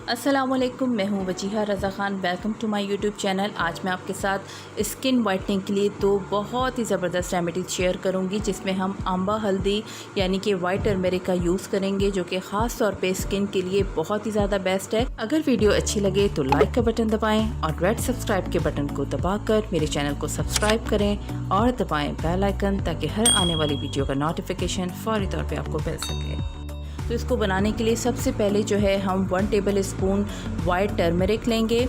अस्सलामुअलैकुम, मैं हूँ Wajiha Raza Khan. Welcome to my YouTube channel. आज मैं आपके साथ स्किन वाइटनिंग के लिए दो बहुत ही ज़बरदस्त रेमेडीज़ शेयर करूँगी, जिसमें हम अम्बा हल्दी यानी कि वाइट टर्मेरिक का यूज़ करेंगे, जो कि ख़ास तौर पे स्किन के लिए बहुत ही ज़्यादा बेस्ट है। अगर वीडियो अच्छी लगे तो लाइक का बटन दबाएँ और रेड सब्सक्राइब के बटन को दबाकर मेरे चैनल को सब्सक्राइब करें और दबाएँ बेल आइकन, ताकि हर आने वाली वीडियो का नोटिफिकेशन फ़ौरी तौर पर आपको मिल सके। तो इसको बनाने के लिए सबसे पहले जो है हम 1 टेबल स्पून वाइट टर्मरिक लेंगे।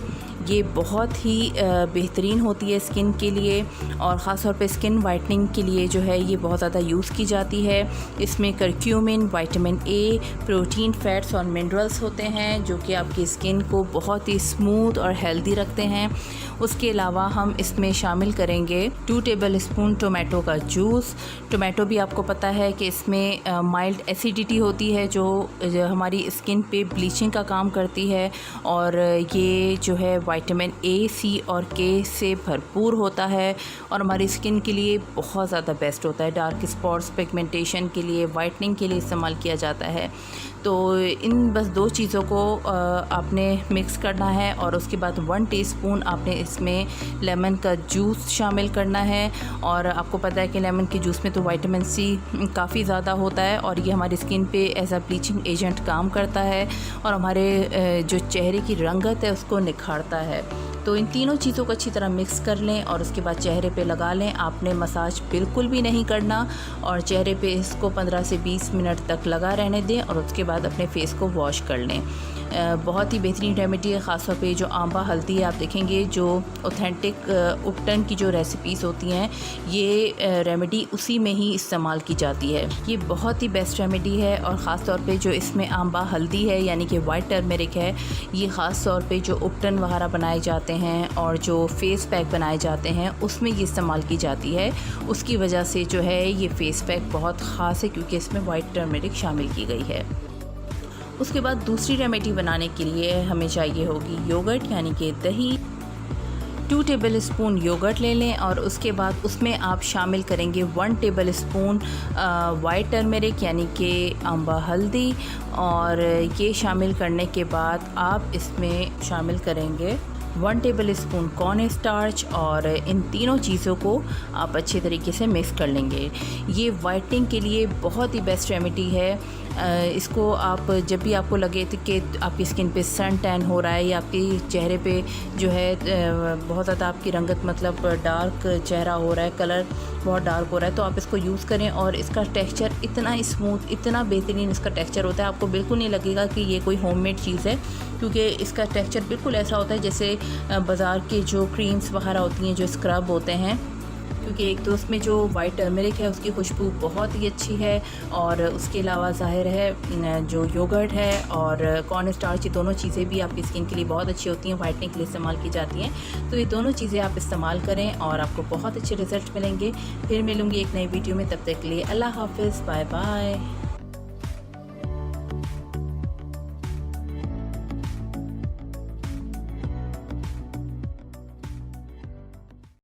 ये बहुत ही बेहतरीन होती है स्किन के लिए, और ख़ास तौर पे स्किन वाइटनिंग के लिए जो है ये बहुत ज़्यादा यूज़ की जाती है। इसमें curcumin, vitamin A, protein, fats और मिनरल्स होते हैं, जो कि आपकी स्किन को बहुत ही स्मूथ और हेल्दी रखते हैं। उसके अलावा हम इसमें शामिल करेंगे 2 टेबल स्पून टोमेटो का जूस। टोमेटो भी आपको पता है कि इसमें माइल्ड एसिडिटी होती है, जो हमारी स्किन पे ब्लीचिंग का काम करती है, और ये जो है विटामिन ए, सी और के से भरपूर होता है और हमारी स्किन के लिए बहुत ज़्यादा बेस्ट होता है। डार्क स्पॉट्स, पिगमेंटेशन के लिए, वाइटनिंग के लिए इस्तेमाल किया जाता है। तो इन बस 2 चीज़ों को आपने मिक्स करना है, और उसके बाद 1 टीस्पून आपने इसमें लेमन का जूस शामिल करना है। और आपको पता है कि लेमन के जूस में तो विटामिन सी काफ़ी ज़्यादा होता है, और ये हमारी स्किन पे एज अ ब्लीचिंग एजेंट काम करता है और हमारे जो चेहरे की रंगत है उसको निखारता है। तो इन तीनों चीज़ों को अच्छी तरह मिक्स कर लें और उसके बाद चेहरे पे लगा लें। आपने मसाज बिल्कुल भी नहीं करना, और चेहरे पे इसको 15 से 20 मिनट तक लगा रहने दें, और उसके बाद अपने फेस को वॉश कर लें। बहुत ही बेहतरीन रेमेडी है। ख़ासतौर पे जो आंबा हल्दी है, आप देखेंगे जो ऑथेंटिक उपटन की जो रेसिपीज़ होती हैं, ये रेमेडी उसी में ही इस्तेमाल की जाती है। ये बहुत ही बेस्ट रेमेडी है, और ख़ास तौर पे जो इसमें आंबा हल्दी है यानी कि वाइट टर्मेरिक है, ये ख़ास तौर पे जो उपटन वगैरह बनाए जाते हैं और जो फेस पैक बनाए जाते हैं उसमें ये इस्तेमाल की जाती है। उसकी वजह से जो है ये फेस पैक बहुत ख़ास है, क्योंकि इसमें वाइट टर्मेरिक शामिल की गई है। उसके बाद दूसरी रेमेडी बनाने के लिए हमें चाहिए होगी योगर्ट यानी कि दही। 2 टेबल स्पून योगर्ट ले लें, और उसके बाद उसमें आप शामिल करेंगे 1 टेबल स्पून वाइट टर्मेरिक यानी कि अम्बा हल्दी, और ये शामिल करने के बाद आप इसमें शामिल करेंगे 1 टेबल स्पून कॉर्न स्टार्च, और इन तीनों चीज़ों को आप अच्छे तरीके से मिक्स कर लेंगे। ये वाइटनिंग के लिए बहुत ही बेस्ट रेमेडी है। इसको आप जब भी आपको लगे कि आपकी स्किन पे सन टैन हो रहा है, या आपके चेहरे पे जो है बहुत ज़्यादा आपकी रंगत मतलब डार्क चेहरा हो रहा है, कलर बहुत डार्क हो रहा है, तो आप इसको यूज़ करें। और इसका टेक्सचर इतना स्मूथ, इतना बेहतरीन इसका टेक्सचर होता है, आपको बिल्कुल नहीं लगेगा कि ये कोई होममेड चीज़ है, क्योंकि इसका टेक्सचर बिल्कुल ऐसा होता है जैसे बाज़ार के जो क्रीम्स वगैरह होती हैं, जो स्क्रब होते हैं। क्योंकि एक तो उसमें जो वाइट टर्मेरिक है उसकी खुशबू बहुत ही अच्छी है, और उसके अलावा ज़ाहिर है जो योगर्ट है और कॉर्न स्टार्च, ये दोनों चीज़ें भी आपकी स्किन के लिए बहुत अच्छी होती हैं, वाइटनिंग के लिए इस्तेमाल की जाती हैं। तो ये दोनों चीज़ें आप इस्तेमाल करें और आपको बहुत अच्छे रिज़ल्ट मिलेंगे। फिर मिलूँगी एक नई वीडियो में, तब तक के लिए अल्लाह हाफ़िज़, बाय बाय।